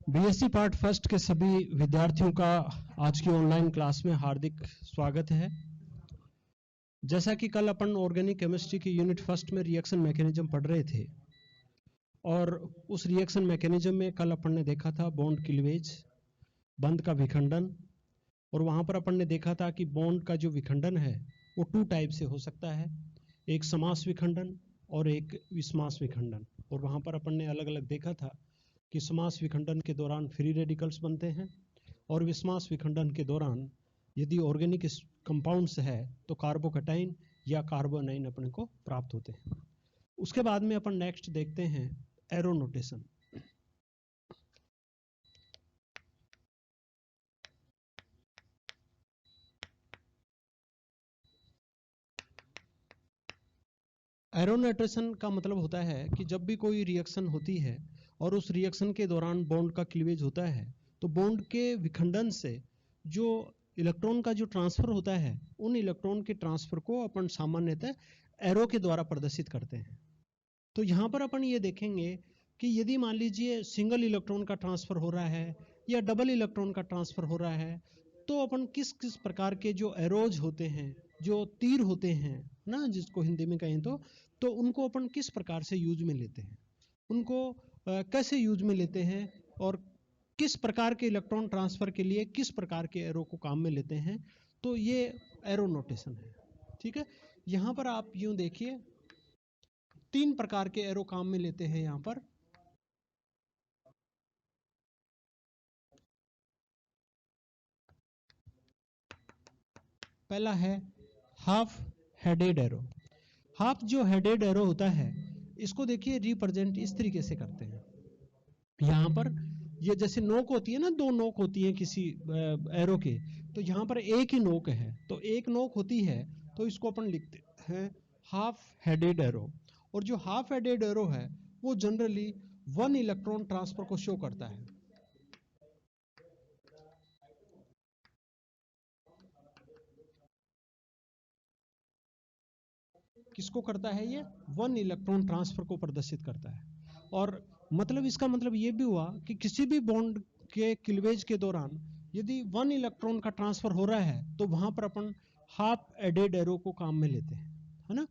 BSc part first के सभी विद्यार्थियों का आज की ऑनलाइन क्लास में हार्दिक स्वागत है। जैसा कि कल अपन ऑर्गेनिक केमिस्ट्री की यूनिट फर्स्ट में रिएक्शन मैकेनिज्म पढ़ रहे थे और उस रिएक्शन मैकेनिज्म में कल अपन ने देखा था बॉन्ड क्लीवेज, बंध का विखंडन, और वहाँ पर अपन ने देखा था कि बॉन्ड का जो विखंडन है वो टू टाइप से हो सकता है, एक समास विखंडन और एक विस्मास विखंडन। और वहाँ पर अपन ने अलग अलग देखा था कि समास विखंडन के दौरान फ्री रेडिकल्स बनते हैं और विस्मास विखंडन के दौरान यदि ऑर्गेनिक कंपाउंड्स है तो कार्बोकैटाइन या कार्बोनाइन अपने को प्राप्त होते हैं। उसके बाद में अपन नेक्स्ट देखते हैं एरो नोटेशन। एरो नोटेशन का मतलब होता है कि जब भी कोई रिएक्शन होती है और उस रिएक्शन के दौरान बॉन्ड का क्लीवेज होता है तो बॉन्ड के विखंडन से जो इलेक्ट्रॉन का जो ट्रांसफर होता है उन इलेक्ट्रॉन के ट्रांसफर को अपन सामान्यतः एरो के द्वारा प्रदर्शित करते हैं। तो यहाँ पर अपन ये देखेंगे कि यदि मान लीजिए सिंगल इलेक्ट्रॉन का ट्रांसफर हो रहा है या डबल इलेक्ट्रॉन का ट्रांसफर हो रहा है तो अपन किस किस प्रकार के जो एरोज होते हैं, जो तीर होते हैं ना, जिसको हिंदी में कहें तो उनको अपन किस प्रकार से यूज में लेते हैं, उनको कैसे यूज में लेते हैं और किस प्रकार के इलेक्ट्रॉन ट्रांसफर के लिए किस प्रकार के एरो को काम में लेते हैं, तो ये एरो नोटेशन है। ठीक है, यहाँ पर आप यूं देखिए तीन प्रकार के एरो काम में लेते हैं। यहाँ पर पहला है हाफ हेडेड एरो। हाफ जो हेडेड एरो होता है इसको देखिए रिप्रेजेंट इस तरीके से करते हैं। यहाँ पर ये जैसे नोक होती है ना, दो नोक होती है किसी एरो के, तो यहाँ पर एक ही नोक है तो एक नोक होती है तो इसको अपन लिखते हैं हाफ हेडेड एरो। और जो हाफ हेडेड एरो है वो जनरली वन इलेक्ट्रॉन ट्रांसफर को शो करता है। किसको करता है? ये वन इलेक्ट्रॉन ट्रांसफर को प्रदर्शित करता है। और मतलब इसका मतलब ये भी हुआ कि किसी भी बॉन्ड के क्लीवेज के दौरान यदि वन इलेक्ट्रॉन का ट्रांसफर हो रहा है तो वहां पर अपन हाफ एडेड एरो को काम में लेते हैं, है ना।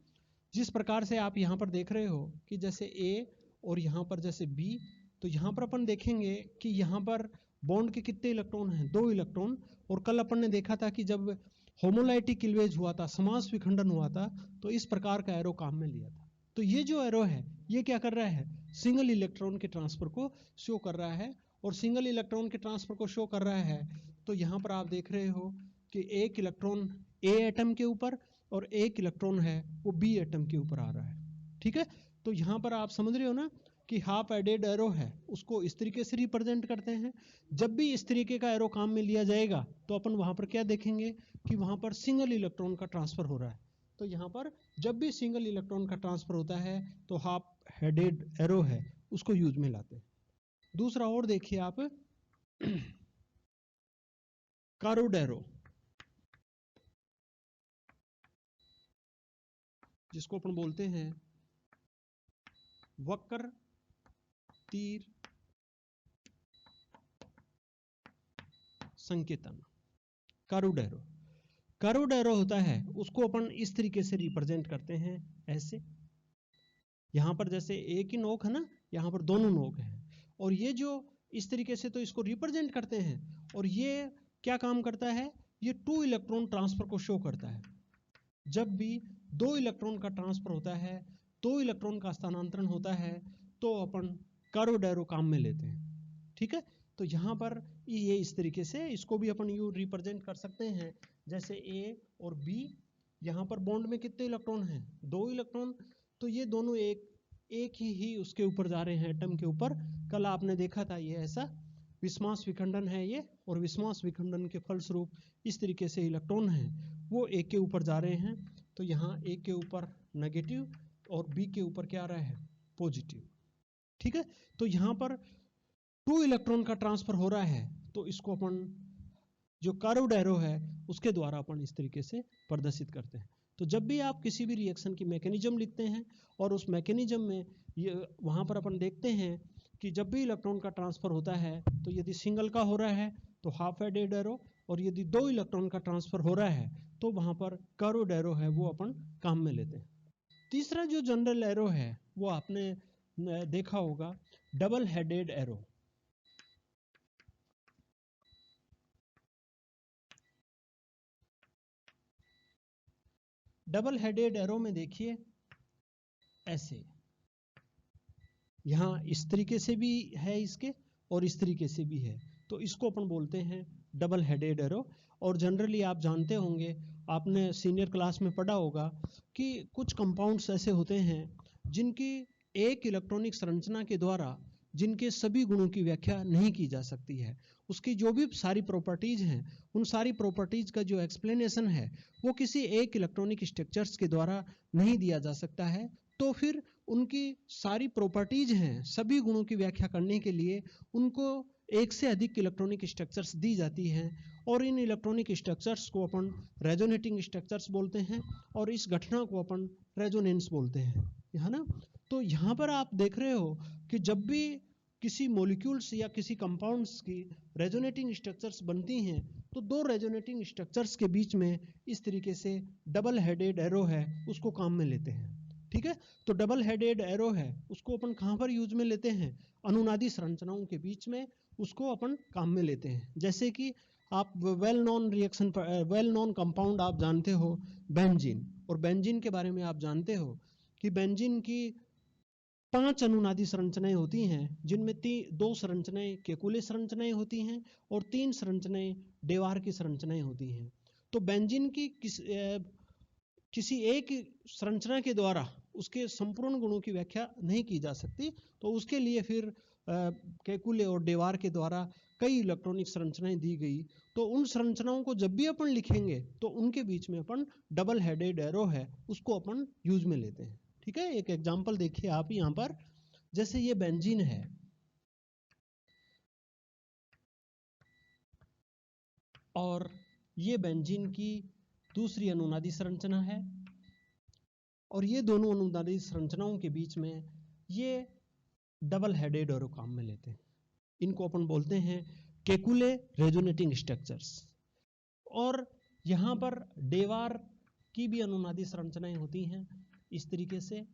जिस प्रकार से आप यहाँ पर देख रहे हो कि जैसे ए और यहाँ पर जैसे बी, तो यहाँ पर अपन देखेंगे कि यहाँ पर बॉन्ड के कितने इलेक्ट्रॉन हैं? दो इलेक्ट्रॉन। और कल अपन ने देखा था कि जब होमोलाइटिक क्लीवेज हुआ था, समास विखंडन हुआ था, तो इस प्रकार का एरो काम में लिया था। तो ये जो एरो है ये क्या कर रहा है? सिंगल इलेक्ट्रॉन के ट्रांसफर को शो कर रहा है। और सिंगल इलेक्ट्रॉन के ट्रांसफर को शो कर रहा है तो यहाँ पर आप देख रहे हो कि एक इलेक्ट्रॉन ए एटम के ऊपर और एक इलेक्ट्रॉन है वो बी एटम के ऊपर आ रहा है। ठीक है, तो यहाँ पर आप समझ रहे हो ना कि हाफ एडेड एरो है उसको इस तरीके से रिप्रेजेंट करते हैं। जब भी इस तरीके का एरो काम में लिया जाएगा तो अपन वहां पर क्या देखेंगे कि वहां पर सिंगल इलेक्ट्रॉन का ट्रांसफर हो रहा है। तो यहाँ पर जब भी सिंगल इलेक्ट्रॉन का ट्रांसफर होता है तो हाफ हेडेड एरो है उसको यूज में लाते हैं। दूसरा और देखिए आप कारोड एरो, जिसको अपन बोलते हैं वक्र तीर संकेतन। कारोड एरो, कारोड एरो होता है उसको अपन इस तरीके से रिप्रेजेंट करते हैं ऐसे। यहाँ पर जैसे एक ही नोक है ना, यहाँ पर दोनों नोक हैं और ये जो इस तरीके से तो इसको रिप्रेजेंट करते हैं। और ये क्या काम करता है? ये टू इलेक्ट्रॉन ट्रांसफर को शो करता है। जब भी दो इलेक्ट्रॉन का ट्रांसफर होता है, दो इलेक्ट्रॉन का स्थानांतरण होता है तो अपन कारोड एरो काम में लेते हैं। ठीक है, तो यहाँ पर ये इस तरीके से इसको भी अपन यू रिप्रेजेंट कर सकते हैं जैसे ए और बी। यहाँ पर बॉन्ड में कितने इलेक्ट्रॉन हैं? दो इलेक्ट्रॉन। तो ये दोनों एक ही उसके ऊपर जा रहे हैं, एटम के ऊपर। कल आपने देखा था ये ऐसा विस्मास विखंडन है ये, और विस्मास विखंडन के फलस्वरूप इस तरीके से इलेक्ट्रॉन हैं वो एक के ऊपर जा रहे हैं। तो यहाँ एक के ऊपर नेगेटिव और बी के ऊपर क्या आ रहा है? पॉजिटिव। ठीक है, तो यहाँ पर टू इलेक्ट्रॉन का ट्रांसफर हो रहा है तो इसको अपन जो कारोड एरो है उसके द्वारा अपन इस तरीके से प्रदर्शित करते हैं। तो जब भी आप किसी भी रिएक्शन की मैकेनिज्म लिखते हैं और उस मैकेनिज्म में ये वहाँ पर अपन देखते हैं कि जब भी इलेक्ट्रॉन का ट्रांसफर होता है तो यदि सिंगल का हो रहा है तो हाफ हेडेड एरो, और यदि 2 इलेक्ट्रॉन का ट्रांसफर हो रहा है तो वहां पर कर्व्ड एरो है वो अपन काम में लेते हैं। तीसरा जो जनरल एरो है वो आपने देखा होगा, double headed arrow. Double headed arrow में देखिए ऐसे, यहाँ इस तरीके से भी है इसके और इस तरीके से भी है, तो इसको अपन बोलते हैं डबल हेडेड एरो। और जनरली आप जानते होंगे, आपने सीनियर क्लास में पढ़ा होगा कि कुछ कंपाउंड्स ऐसे होते हैं जिनकी एक इलेक्ट्रॉनिक संरचना के द्वारा जिनके सभी गुणों की व्याख्या नहीं की जा सकती है। उसकी जो भी सारी प्रॉपर्टीज हैं, उन सारी प्रॉपर्टीज का जो एक्सप्लेनेशन है वो किसी एक इलेक्ट्रॉनिक स्ट्रक्चर्स के द्वारा नहीं दिया जा सकता है। तो फिर उनकी सारी प्रॉपर्टीज हैं, सभी गुणों की व्याख्या करने के लिए उनको एक से अधिक इलेक्ट्रॉनिक स्ट्रक्चर्स दी जाती हैं, और इन इलेक्ट्रॉनिक स्ट्रक्चर्स को अपन रेजोनेटिंग स्ट्रक्चर्स बोलते हैं, और इस घटना को अपन रेजोनेंस बोलते हैं, है ना। तो यहाँ पर आप देख रहे हो कि जब भी किसी मॉलिक्यूल्स या किसी कंपाउंड्स की रेजोनेटिंग स्ट्रक्चर्स बनती हैं तो दो रेजोनेटिंग स्ट्रक्चर्स के बीच में इस तरीके से डबल हेडेड एरो है उसको काम में लेते हैं। ठीक है, तो डबल हेडेड एरो है उसको अपन कहाँ पर यूज में लेते हैं, अनुनादी संरचनाओं के बीच में उसको अपन काम में लेते हैं। जैसे कि आप वेल नोन रिएक्शन पर, वेल नोन कंपाउंड आप जानते हो बेंजीन, और बेंजीन के बारे में आप जानते हो कि बेंजीन की 5 अनुनादी संरचनाएं होती हैं, जिनमें 2 संरचनाएं केकुले संरचनाएं होती हैं और 3 संरचनाएं डेवार की संरचनाएं होती हैं। तो बेंजीन की किसी एक संरचना के द्वारा उसके संपूर्ण गुणों की व्याख्या नहीं की जा सकती, तो उसके लिए फिर केकुले और डेवार के द्वारा कई इलेक्ट्रॉनिक संरचनाएं दी गई। तो उन संरचनाओं को जब भी अपन लिखेंगे तो उनके बीच में अपन डबल हेडेड एरो है उसको अपन यूज में लेते हैं। ठीक है, एक एग्जांपल देखिए आप यहाँ पर, जैसे ये बेंजीन है और ये बेंजीन की दूसरी अनुनादी संरचना है, और ये दोनों अनुनादी संरचनाओं के बीच में ये डबल हेडेड एरो काम में लेते हैं। इनको अपन बोलते हैं केकुले रेजोनेटिंग स्ट्रक्चर्स। और यहाँ पर डेवार की भी अनुनादी संरचनाएं होती हैं इस तरीके से।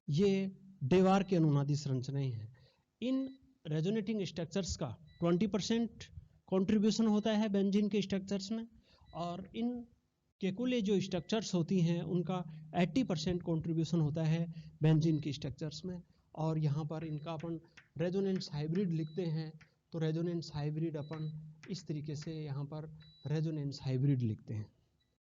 ये डेवार की अनुनादी संरचनाएं हैं। इन रेजोनेटिंग स्ट्रक्चर्स का 20% कंट्रीब्यूशन होता है बेंजीन के स्ट्रक्चर्स में, और इन केकुले जो स्ट्रक्चर्स होती हैं उनका 80% कंट्रीब्यूशन होता है बेंजीन की स्ट्रक्चर्स में। और यहाँ पर इनका अपन रेजोनेंस हाइब्रिड लिखते हैं, तो रेजोनेंस हाइब्रिड अपन इस तरीके से यहाँ पर रेजोनेंस हाइब्रिड लिखते हैं।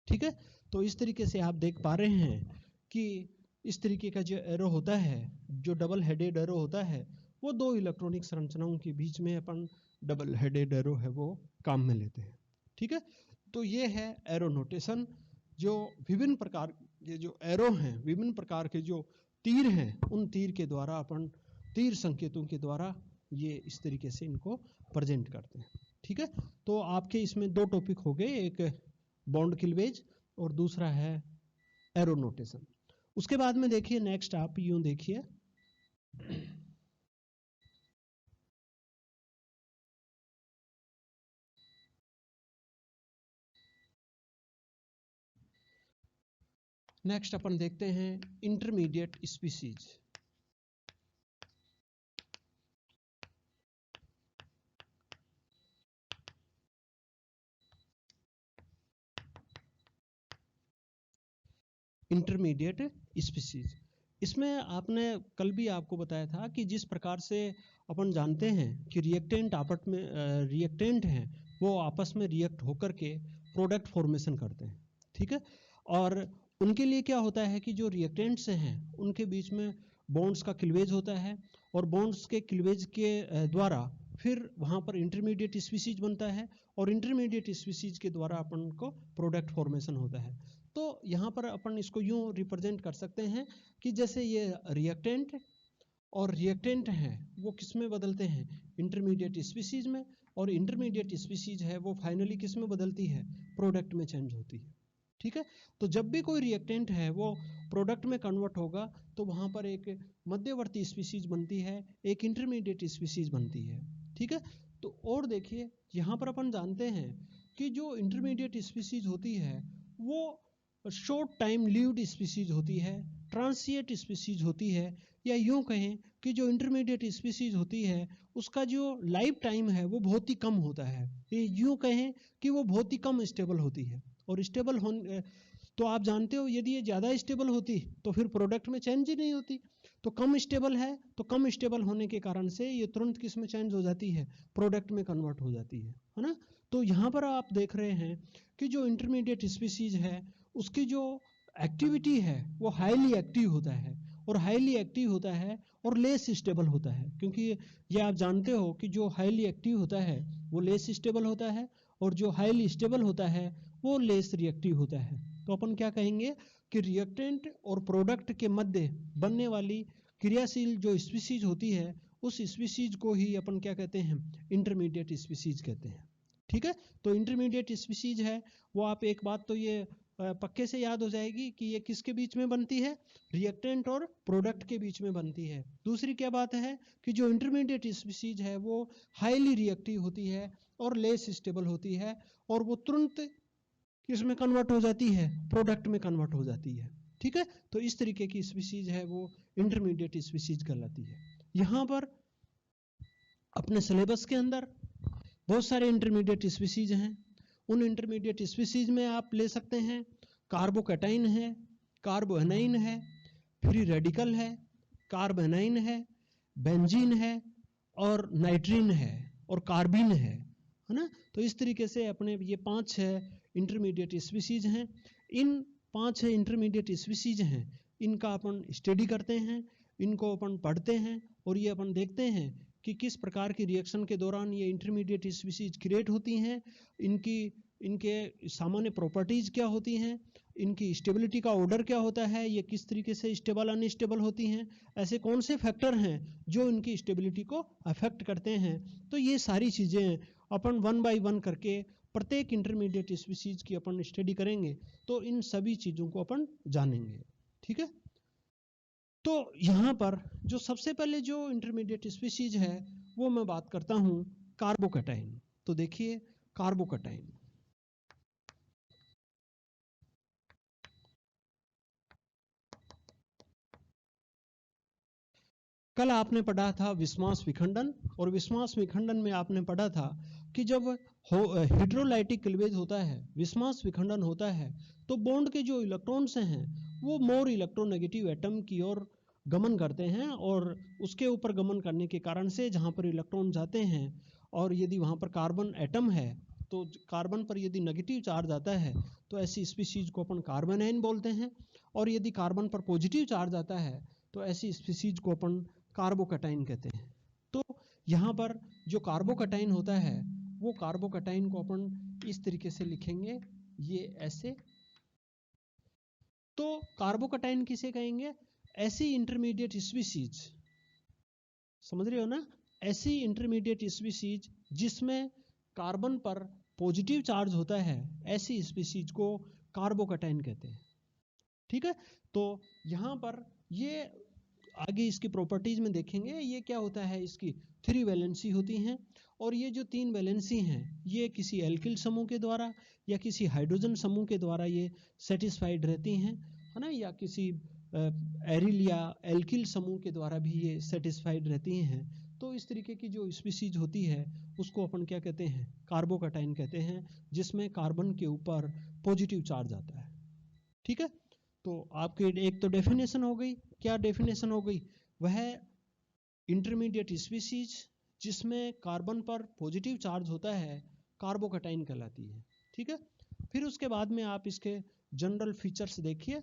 ठीक है, तो इस तरीके से आप देख पा रहे हैं कि इस तरीके का जो एरो होता है, जो डबल हेडेड एरो होता है, वो दो इलेक्ट्रॉनिक संरचनाओं के बीच में अपन डबल हेडेड एरो है वो काम में लेते हैं। ठीक है, तो ये है एरो नोटेशन। जो विभिन्न प्रकार के जो एरो हैं, विभिन्न प्रकार के जो तीर हैं, उन तीर के द्वारा अपन तीर संकेतों के द्वारा ये इस तरीके से इनको प्रेजेंट करते हैं। ठीक है, तो आपके इसमें 2 टॉपिक हो गए, एक बॉन्ड क्लीवेज और दूसरा है एरो नोटेशन। उसके बाद में देखिए नेक्स्ट आप यूं देखिए, नेक्स्ट अपन देखते हैं इंटरमीडिएट स्पीसीज। इंटरमीडिएट स्पीसीज, इसमें आपने कल भी आपको बताया था कि जिस प्रकार से अपन जानते हैं कि रिएक्टेंट आपस में रिएक्टेंट हैं वो आपस में रिएक्ट होकर के प्रोडक्ट फॉर्मेशन करते हैं। ठीक है, और उनके लिए क्या होता है कि जो रिएक्टेंट्स हैं उनके बीच में बॉन्ड्स का क्लीवेज होता है, और बॉन्ड्स के क्लीवेज के द्वारा फिर वहाँ पर इंटरमीडिएट स्पीसीज बनता है, और इंटरमीडिएट स्पीसीज के द्वारा अपन को प्रोडक्ट फॉर्मेशन होता है। तो यहाँ पर अपन इसको यूं रिप्रेजेंट कर सकते हैं कि जैसे ये रिएक्टेंट और रिएक्टेंट हैं वो किस में बदलते हैं, इंटरमीडिएट स्पीसीज में, और इंटरमीडिएट स्पीसीज है वो फाइनली किस में बदलती है, प्रोडक्ट में चेंज होती है। ठीक है, तो जब भी कोई रिएक्टेंट है वो प्रोडक्ट में कन्वर्ट होगा तो वहाँ पर एक मध्यवर्ती स्पीसीज बनती है, एक इंटरमीडिएट स्पीसीज बनती है। ठीक है, तो और देखिए यहाँ पर अपन जानते हैं कि जो इंटरमीडिएट स्पीसीज होती है वो शॉर्ट टाइम लिव्ड स्पीसीज होती है, ट्रांसिएंट स्पीसीज होती है, या यूं कहें कि जो इंटरमीडिएट स्पीसीज होती है उसका जो लाइफ टाइम है वो बहुत ही कम होता है। ये यूं कहें कि वो बहुत ही कम स्टेबल होती है। और स्टेबल होने तो आप जानते हो यदि ये ज़्यादा स्टेबल होती तो फिर प्रोडक्ट में चेंज ही नहीं होती। तो कम स्टेबल है तो कम स्टेबल होने के कारण से ये तुरंत किस में चेंज हो जाती है, प्रोडक्ट में कन्वर्ट हो जाती है ना। तो यहाँ पर आप देख रहे हैं कि जो इंटरमीडिएट स्पीसीज है उसकी जो एक्टिविटी है वो हाईली एक्टिव होता है, और हाईली एक्टिव होता है और लेस स्टेबल होता है, क्योंकि ये आप जानते हो कि जो हाईली एक्टिव होता है वो लेस स्टेबल होता है, और जो हाईली स्टेबल होता है वो लेस रिएक्टिव होता है। तो अपन क्या कहेंगे कि रिएक्टेंट और प्रोडक्ट के मध्य बनने वाली क्रियाशील जो स्पीसीज होती है उस स्पीसीज को ही अपन क्या कहते हैं, इंटरमीडिएट स्पीसीज कहते हैं। ठीक है, तो इंटरमीडिएट स्पीसीज है वो आप एक बात तो ये पक्के से याद हो जाएगी कि ये किसके बीच में बनती है, रिएक्टेंट और प्रोडक्ट के बीच में बनती है। दूसरी क्या बात है कि जो इंटरमीडिएट स्पीसीज है वो हाईली रिएक्टिव होती है और लेस स्टेबल होती है, और वो तुरंत किस में कन्वर्ट हो जाती है, प्रोडक्ट में कन्वर्ट हो जाती है। ठीक है, तो इस तरीके की स्पीसीज है वो इंटरमीडिएट स्पीसीज कहलाती है। यहाँ पर अपने सिलेबस के अंदर बहुत सारे इंटरमीडिएट स्पीसीज हैं। उन इंटरमीडिएट स्पीसीज में आप ले सकते हैं कार्बोकैटाइन है, कार्बोएनाइन है, फ्री रेडिकल है, कार्बोनाइन है, बेंजीन है, और नाइट्रीन है, और कार्बिन है ना। तो इस तरीके से अपने ये 5-6 इंटरमीडिएट स्पीसीज हैं। इन 5-6 इंटरमीडिएट स्पीसीज हैं, इनका अपन स्टडी करते हैं, इनको अपन पढ़ते हैं, और ये अपन देखते हैं कि किस प्रकार की रिएक्शन के दौरान ये इंटरमीडिएट स्पीसीज क्रिएट होती हैं, इनकी इनके सामान्य प्रॉपर्टीज क्या होती हैं, इनकी स्टेबिलिटी का ऑर्डर क्या होता है, ये किस तरीके से स्टेबल अनस्टेबल होती हैं, ऐसे कौन से फैक्टर हैं जो इनकी स्टेबिलिटी को अफेक्ट करते हैं। तो ये सारी चीज़ें अपन 1 बाय 1 करके प्रत्येक इंटरमीडिएट स्पीसीज की अपन स्टडी करेंगे तो इन सभी चीज़ों को अपन जानेंगे। ठीक है, तो यहाँ पर जो सबसे पहले जो इंटरमीडिएट स्पीसीज है वो मैं बात करता हूँ कार्बोकैटाइन। तो देखिए कार्बोकैटाइन, कल आपने पढ़ा था विस्मास विखंडन, और विस्मास विखंडन में आपने पढ़ा था कि जब हाइड्रोलाइटिक क्लीवेज होता है, विस्मास विखंडन होता है, तो बॉन्ड के जो इलेक्ट्रॉन्स हैं वो मोर इलेक्ट्रोनेगेटिव एटम की ओर गमन करते हैं, और उसके ऊपर गमन करने के कारण से जहाँ पर इलेक्ट्रॉन जाते हैं, और यदि वहाँ पर कार्बन एटम है तो कार्बन पर यदि नेगेटिव चार्ज आता है तो ऐसी स्पीसीज को अपन कार्बोनाइन बोलते हैं, और यदि कार्बन पर पॉजिटिव चार्ज आता है तो ऐसी स्पीसीज को अपन कार्बोकैटाइन कहते हैं। तो यहाँ पर जो कार्बोकैटाइन होता है वो कार्बोकैटाइन को अपन इस तरीके से लिखेंगे, ये ऐसे। तो कार्बोकैटाइन किसे कहेंगे, ऐसी इंटरमीडिएट स्पीसीज, समझ रहे हो ना, ऐसी इंटरमीडिएट स्पीसीज जिसमें कार्बन पर पॉजिटिव चार्ज होता है, ऐसी स्पीसीज को कार्बोकैटाइन कहते हैं। ठीक है, तो यहाँ पर ये आगे इसकी प्रॉपर्टीज में देखेंगे, ये क्या होता है, इसकी 3 वैलेंसी होती हैं, और ये जो 3 वैलेंसी हैं ये किसी एल्किल समूह के द्वारा या किसी हाइड्रोजन समूह के द्वारा ये सेटिस्फाइड रहती हैं, है ना, या किसी एरिल या एल्किल समूह के द्वारा भी ये सेटिस्फाइड रहती हैं। तो इस तरीके की जो स्पीसीज होती है उसको अपन क्या कहते हैं, कार्बोकैटाइन कहते हैं, जिसमें कार्बन के ऊपर पॉजिटिव चार्ज आता है। ठीक है, तो आपकी एक तो डेफिनेशन हो गई, क्या डेफिनेशन हो गई, वह इंटरमीडिएट स्पीसीज जिसमें कार्बन पर पॉजिटिव चार्ज होता है कार्बोकैटाइन कहलाती है। ठीक है, फिर उसके बाद में आप इसके जनरल फीचर्स देखिए।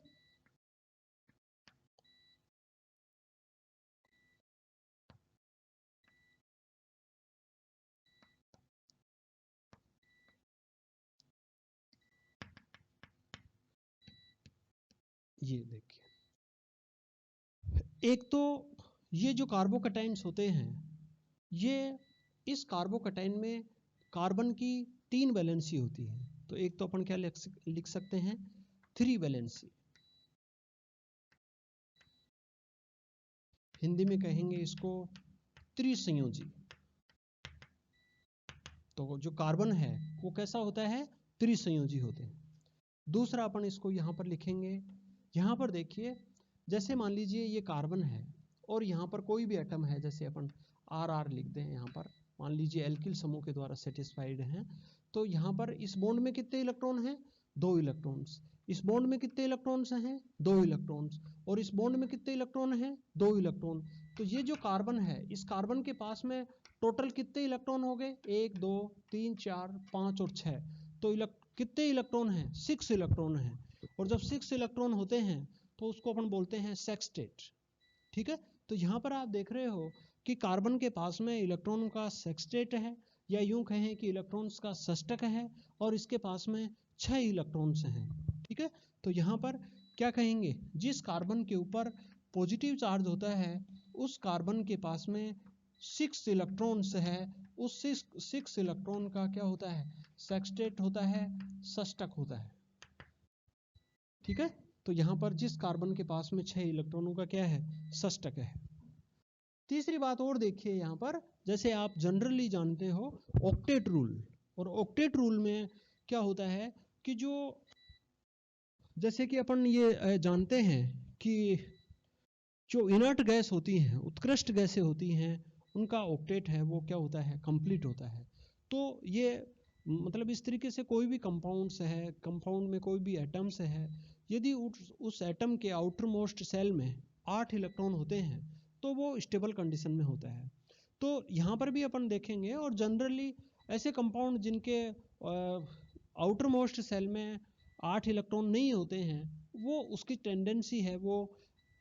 ये देखिए, एक तो ये जो कार्बोकैटाइन्स होते हैं, ये इस कार्बोकैटाइन में कार्बन की 3 वैलेंसी होती है। तो एक तो अपन क्या लिख सकते हैं, 3 वैलेंसी, हिंदी में कहेंगे इसको त्रिसंयोजी। तो जो कार्बन है वो कैसा होता है, त्रिसंयोजी होते हैं। दूसरा अपन इसको यहाँ पर लिखेंगे, यहाँ पर देखिए, जैसे मान लीजिए ये कार्बन है और यहाँ पर कोई भी एटम है, जैसे अपन RR लिख दें, यहाँ पर मान लीजिए एल्किल समूह के द्वारा सेटिस्फाइड हैं, तो यहाँ पर इस बॉन्ड में कितने इलेक्ट्रॉन हैं, 2 इलेक्ट्रॉन्स। इस बॉन्ड में कितने इलेक्ट्रॉन्स हैं, 2 इलेक्ट्रॉन्स। और इस बॉन्ड में कितने इलेक्ट्रॉन हैं, 2 इलेक्ट्रॉन। तो ये जो कार्बन है, इस कार्बन के पास में टोटल कितने इलेक्ट्रॉन हो गए, 1 2 3 4 5 और 6। तो कितने इलेक्ट्रॉन हैं, 6 इलेक्ट्रॉन हैं। और जब 6 इलेक्ट्रॉन होते हैं तो उसको अपन बोलते हैं सेक्सटेट। ठीक है, तो यहाँ पर आप देख रहे हो कि कार्बन के पास में इलेक्ट्रॉन का सेक्सटेट है, या यूं कहें कि इलेक्ट्रॉन्स का षष्टक है, और इसके पास में 6 इलेक्ट्रॉन्स हैं। ठीक है, तो यहाँ पर क्या कहेंगे, जिस कार्बन के ऊपर पॉजिटिव चार्ज होता है उस कार्बन के पास में 6 इलेक्ट्रॉन्स है, उस 6 इलेक्ट्रॉन का क्या होता है, सेक्सटेट होता है, षष्टक होता है। ठीक है, तो यहाँ पर जिस कार्बन के पास में 6 इलेक्ट्रॉनों का क्या है, षष्टक है। तीसरी बात और देखिए यहाँ पर, जैसे आप जनरली जानते हो ऑक्टेट रूल, और ऑक्टेट रूल में क्या होता है कि जो, जैसे कि अपन ये जानते हैं कि जो इनर्ट गैस होती हैं, उत्कृष्ट गैसें होती हैं, उनका ऑक्टेट है वो क्या होता है, कंप्लीट होता है। तो ये मतलब इस तरीके से कोई भी कंपाउंड्स है, कंपाउंड में कोई भी एटम्स है, यदि उस एटम के आउटर मोस्ट सेल में 8 इलेक्ट्रॉन होते हैं तो वो स्टेबल कंडीशन में होता है। तो यहाँ पर भी अपन देखेंगे, और जनरली ऐसे कंपाउंड जिनके आउटर मोस्ट सेल में 8 इलेक्ट्रॉन नहीं होते हैं, वो उसकी टेंडेंसी है वो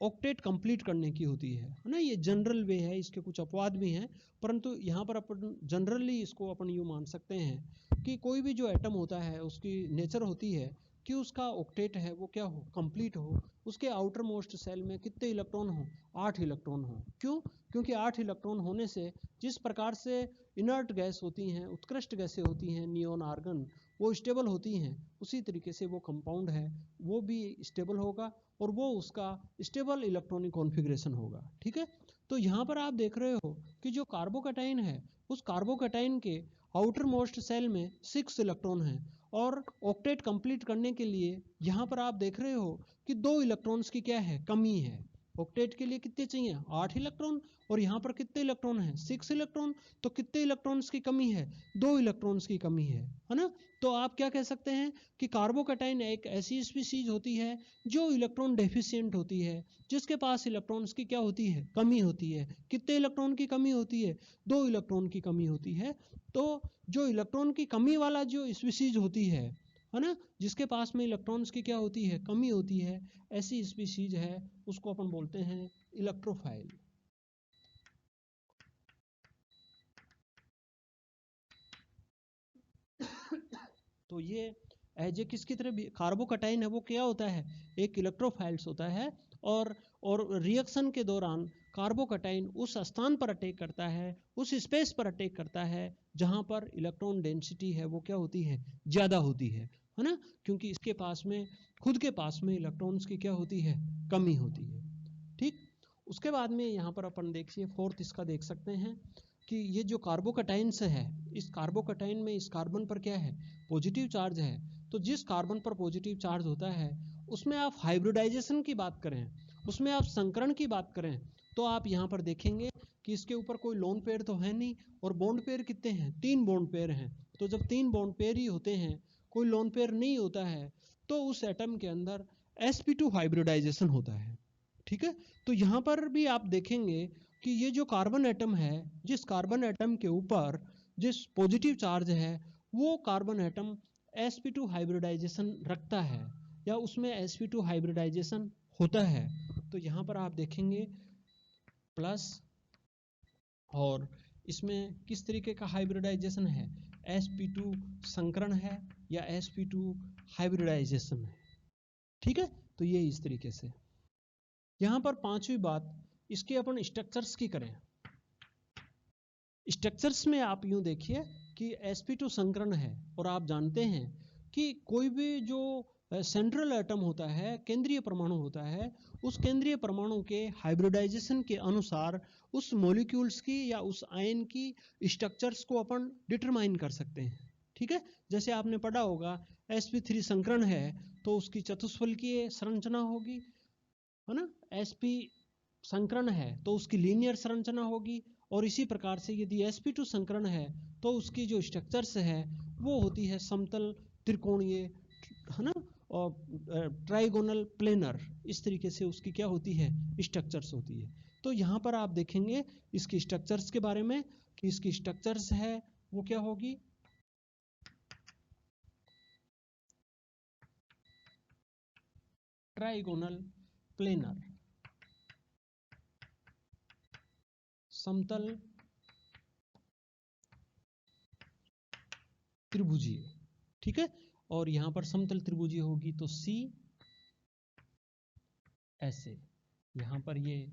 ऑक्टेट कंप्लीट करने की होती है ना। ये जनरल वे है, इसके कुछ अपवाद भी हैं, परंतु यहाँ पर अपन जनरली इसको अपन यूँ मान सकते हैं कि कोई भी जो एटम होता है उसकी नेचर होती है कि उसका ऑक्टेट है वो क्या हो, कंप्लीट हो। उसके आउटर मोस्ट सेल में कितने इलेक्ट्रॉन हो, 8 इलेक्ट्रॉन हो। क्यों, क्योंकि 8 इलेक्ट्रॉन होने से जिस प्रकार से इनर्ट गैस होती हैं, उत्कृष्ट गैसें होती हैं, नियोन आर्गन, वो स्टेबल होती हैं, उसी तरीके से वो कंपाउंड है वो भी स्टेबल होगा, और वो उसका स्टेबल इलेक्ट्रॉनिक कॉन्फ़िगरेशन होगा। ठीक है, तो यहाँ पर आप देख रहे हो कि जो कार्बोकैटाइन है, उस कार्बोकैटाइन के आउटर मोस्ट सेल में 6 इलेक्ट्रॉन हैं, और ऑक्टेट कंप्लीट करने के लिए यहाँ पर आप देख रहे हो कि 2 इलेक्ट्रॉन्स की क्या है, कमी है। ऑक्टेट के लिए कितने चाहिए, 8 इलेक्ट्रॉन, और यहाँ पर कितने इलेक्ट्रॉन हैं, 6 इलेक्ट्रॉन। तो कितने इलेक्ट्रॉन्स की कमी है, 2 इलेक्ट्रॉन्स की कमी है ना। तो आप क्या कह सकते हैं कि कार्बोकैटाइन एक ऐसी स्पीशीज होती है जो इलेक्ट्रॉन डेफिशिएंट होती है, जिसके पास इलेक्ट्रॉन्स की क्या होती है, कमी होती है। कितने इलेक्ट्रॉन की कमी होती है, 2 इलेक्ट्रॉन की कमी होती है। तो जो इलेक्ट्रॉन की कमी वाला जो स्पीशीज होती है ना, जिसके पास में इलेक्ट्रॉन्स की क्या होती है, कमी होती है, ऐसी स्पीशीज है, उसको अपन बोलते हैं इलेक्ट्रोफाइल। तो ये एज ए किसकी तरह भी कार्बोकैटाइन है वो क्या होता है, एक इलेक्ट्रोफाइल्स होता है, और रिएक्शन के दौरान कार्बोकैटाइन उस स्थान पर अटैक करता है, उस स्पेस पर अटैक करता है जहाँ पर इलेक्ट्रॉन डेंसिटी है वो क्या होती है, ज़्यादा होती है ना। क्योंकि इसके पास में, खुद के पास में इलेक्ट्रॉन्स की क्या होती है, कमी होती है। ठीक, उसके बाद में यहाँ पर अपन देखिए फोर्थ इसका देख सकते हैं कि ये जो कार्बोकैटाइन्स है, इस कार्बोकैटाइन में इस कार्बन पर क्या है, पॉजिटिव चार्ज है। तो जिस कार्बन पर पॉजिटिव चार्ज होता है उसमें आप हाइब्रिडाइजेशन की बात करें, उसमें आप संकरण की बात करें, तो आप यहाँ पर देखेंगे कि इसके ऊपर कोई लोन पेयर तो है नहीं, और बॉन्ड पेयर कितने हैं, 3 बॉन्ड पेयर हैं। तो जब 3 बॉन्ड पेयर ही होते हैं, कोई लोन पेयर नहीं होता है, तो उस एटम के अंदर sp2 हाइब्रिडाइजेशन होता है। ठीक है, तो यहाँ पर भी आप देखेंगे कि ये जो कार्बन एटम है, जिस कार्बन एटम के ऊपर जिस पॉजिटिव चार्ज है, वो कार्बन एटम sp2 हाइब्रिडाइजेशन रखता है, या उसमें sp2 हाइब्रिडाइजेशन होता है। तो यहाँ पर आप देखेंगे प्लस, और इसमें किस तरीके का हाइब्रिडाइजेशन है, sp2 संकरण है या sp2 हाइब्रिडाइजेशन है। ठीक है, तो ये इस तरीके से। यहाँ पर पांचवी बात इसके अपन स्ट्रक्चर्स की करें, स्ट्रक्चर्स में आप यूं देखिए कि sp2 संकरण है, और आप जानते हैं कि कोई भी जो सेंट्रल एटम होता है, केंद्रीय परमाणु होता है, उस केंद्रीय परमाणु के हाइब्रिडाइजेशन के अनुसार उस मॉलिक्यूल्स की या उस आयन की स्ट्रक्चर्स को अपन डिटरमाइन कर सकते हैं। ठीक है, जैसे आपने पढ़ा होगा sp3 संकरण है तो उसकी चतुष्फलकीय संरचना होगी, है ना। sp संकरण है तो उसकी लीनियर संरचना होगी, और इसी प्रकार से यदि sp2 संकरण है तो उसकी जो स्ट्रक्चर्स है वो होती है समतल त्रिकोणीय, है ना, और ट्राइगोनल प्लेनर, इस तरीके से उसकी क्या होती है, स्ट्रक्चर्स होती है। तो यहाँ पर आप देखेंगे इसकी स्ट्रक्चर्स के बारे में कि इसकी स्ट्रक्चर्स है वो क्या होगी, ट्राइगोनल प्लेनर, समतल त्रिभुजीय। ठीक है, और यहां पर समतल त्रिभुजीय होगी तो C ऐसे, यहां पर ये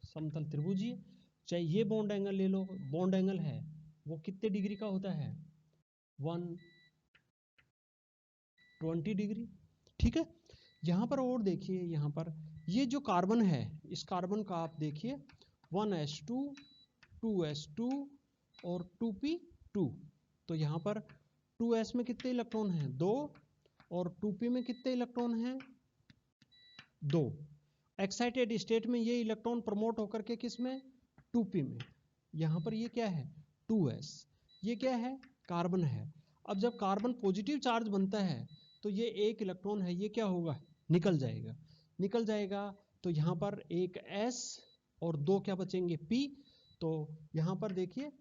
समतल त्रिभुजीय। चाहे ये बॉन्ड एंगल ले लो, बॉन्ड एंगल है वो कितने डिग्री का होता है, 120 डिग्री। ठीक है, यहां पर और देखिए, यहां पर ये जो कार्बन है, इस कार्बन का आप देखिए 1s2 2s2 और 2p2। तो यहाँ पर 2s में कितने इलेक्ट्रॉन हैं, 2, और 2p में कितने इलेक्ट्रॉन हैं, 2। एक्साइटेड स्टेट में ये इलेक्ट्रॉन प्रमोट होकर के किस में, 2p में। यहाँ पर ये क्या है, 2s, ये क्या है, कार्बन है। अब जब कार्बन पॉजिटिव चार्ज बनता है तो ये एक इलेक्ट्रॉन है, ये क्या होगा, निकल जाएगा, निकल जाएगा। तो यहाँ पर एक s और 2 क्या बचेंगे, p। तो यहाँ पर देखिए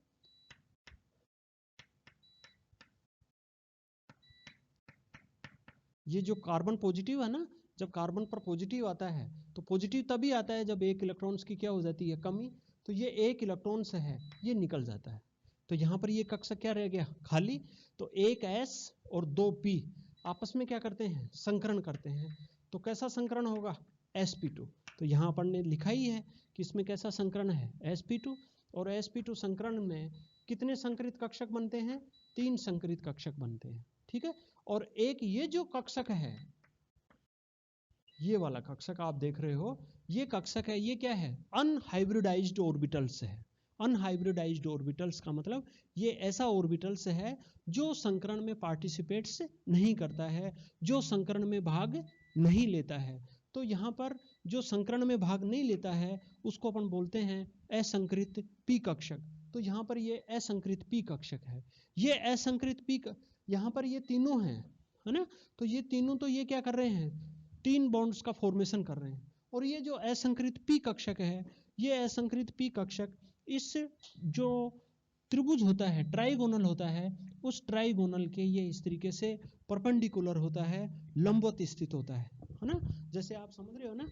ये जो कार्बन पॉजिटिव है ना, जब कार्बन पर पॉजिटिव आता है तो पॉजिटिव तभी आता है जब एक इलेक्ट्रॉन्स की क्या हो जाती है, कमी। तो ये एक इलेक्ट्रॉन्स है, ये निकल जाता है। तो यहाँ पर ये कक्षा क्या रह गया, खाली। तो एक s और 2 p आपस में क्या करते हैं, संकरण करते हैं। तो कैसा संकरण होगा, sp2। तो यहाँ पर ने लिखा ही है कि इसमें कैसा संकरण है, sp2। और sp2 संकरण में कितने संकरित कक्षक बनते हैं, 3 संकरित कक्षक बनते हैं। ठीक है, और एक ये जो कक्षक है, ये वाला कक्षक आप देख रहे हो, ये कक्षक है, ये क्या है, अनहाइब्रिडाइज्ड ऑर्बिटल्स है। अनहाइब्रिडाइज्ड ऑर्बिटल्स का मतलब ये ऐसा ऑर्बिटल्स है जो संकरण में पार्टिसिपेट्स नहीं करता है, जो संकरण में भाग नहीं लेता है। तो यहाँ पर जो संकरण में भाग नहीं लेता है उसको अपन बोलते हैं असंकृत पी कक्षक। तो यहाँ पर ये असंकृत पी कक्षक है। ये असंकृत पी, यहाँ पर ये तीनों हैं, है ना। तो ये तीनों तो ये क्या कर रहे हैं, 3 बॉन्ड्स का फॉर्मेशन कर रहे हैं। और ये जो असंकृत पी कक्षक है, ये असंकृत पी कक्षक इस जो त्रिभुज होता है, ट्राइगोनल होता है, उस ट्राइगोनल के ये इस तरीके से परपेंडिकुलर होता है, लंबवत स्थित होता है ना। जैसे आप समझ रहे हो ना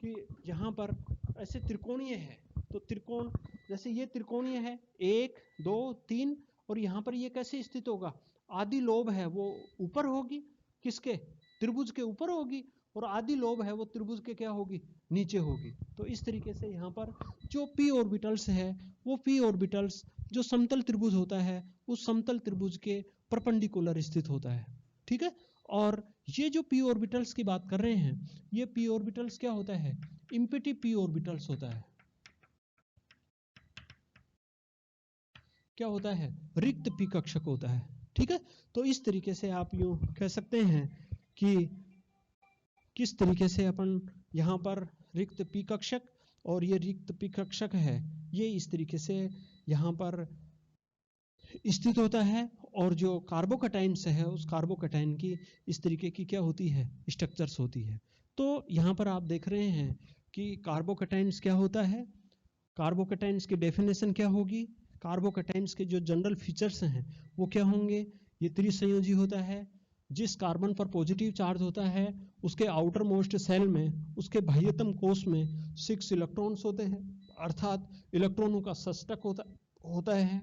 कि यहाँ पर ऐसे त्रिकोणीय है, तो त्रिकोण जैसे ये त्रिकोणीय है 1 2 3, और यहाँ पर ये कैसे स्थित होगा, आदि लोब है वो ऊपर होगी, किसके, त्रिभुज के ऊपर होगी, और आदि लोब है वो त्रिभुज के क्या होगी, नीचे होगी। तो इस तरीके से यहाँ पर जो p ऑर्बिटल्स है वो p ऑर्बिटल्स जो समतल त्रिभुज होता है उस समतल त्रिभुज के परपेंडिकुलर स्थित होता है। ठीक है, और ये जो p ऑर्बिटल्स की बात कर रहे हैं, ये p ऑर्बिटल्स क्या होता है, इम्पिटी p ऑर्बिटल्स होता है। क्या होता है, रिक्त p कक्षक होता है। ठीक है, तो इस तरीके से आप यूं कह सकते हैं कि किस तरीके से अपन यहाँ पर रिक्त p कक्षक, और ये रिक्त p कक्षक है ये इस तरीके से यहाँ पर स्थित होता है, और जो कार्बोकैटाइन्स है उस कार्बोकैटाइन की इस तरीके की क्या होती है, स्ट्रक्चर्स होती है। तो यहाँ पर आप देख रहे हैं कि कार्बोकैटाइन्स क्या होता है, कार्बोकैटाइन्स की डेफिनेशन क्या होगी, कार्बोकैटाइन्स के जो जनरल फीचर्स हैं वो क्या होंगे, ये त्रिसंयोजी होता है। जिस कार्बन पर पॉजिटिव चार्ज होता है उसके आउटर मोस्ट सेल में, उसके बाह्यतम कोश में 6 इलेक्ट्रॉन्स होते हैं, अर्थात इलेक्ट्रॉनों का षष्टक होता है।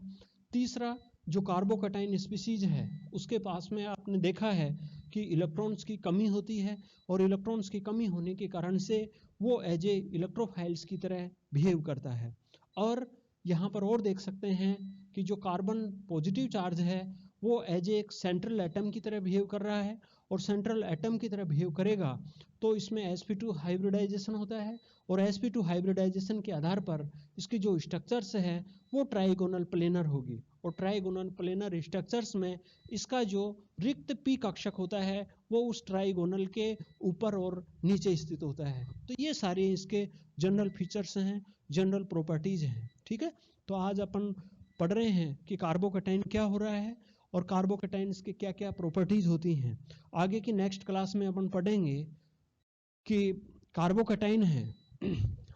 तीसरा, जो कार्बोकैटाइन स्पीसीज है उसके पास में आपने देखा है कि इलेक्ट्रॉन्स की कमी होती है और इलेक्ट्रॉन्स की कमी होने के कारण से वो एज ए इलेक्ट्रोफाइल्स की तरह बिहेव करता है। और यहाँ पर और देख सकते हैं कि जो कार्बन पॉजिटिव चार्ज है वो एज एक सेंट्रल एटम की तरह बिहेव कर रहा है, और सेंट्रल एटम की तरह बिहेव करेगा तो इसमें sp2 हाइब्रिडाइजेशन होता है, और sp2 हाइब्रिडाइजेशन के आधार पर इसकी जो स्ट्रक्चर्स है वो ट्राइगोनल प्लेनर होगी, और ट्राइगोनल प्लेनर स्ट्रक्चर्स में इसका जो रिक्त पी कक्षक होता है वो उस ट्राइगोनल के ऊपर और नीचे स्थित होता है। तो ये सारे इसके जनरल फीचर्स हैं, जनरल प्रॉपर्टीज हैं। ठीक है, तो आज अपन पढ़ रहे हैं कि कार्बोकैटायन क्या हो रहा है और कार्बोकैटायंस के क्या क्या प्रॉपर्टीज होती हैं। आगे की नेक्स्ट क्लास में अपन पढ़ेंगे कि कार्बोकैटायन है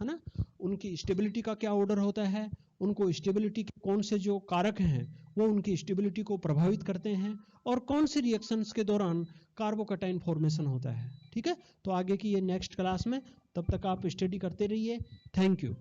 ना, उनकी स्टेबिलिटी का क्या ऑर्डर होता है, उनको स्टेबिलिटी के कौन से जो कारक हैं वो उनकी स्टेबिलिटी को प्रभावित करते हैं, और कौन से रिएक्शंस के दौरान कार्बोकैटायन फॉर्मेशन होता है। ठीक है, तो आगे की ये नेक्स्ट क्लास में, तब तक आप स्टडी करते रहिए। Thank you.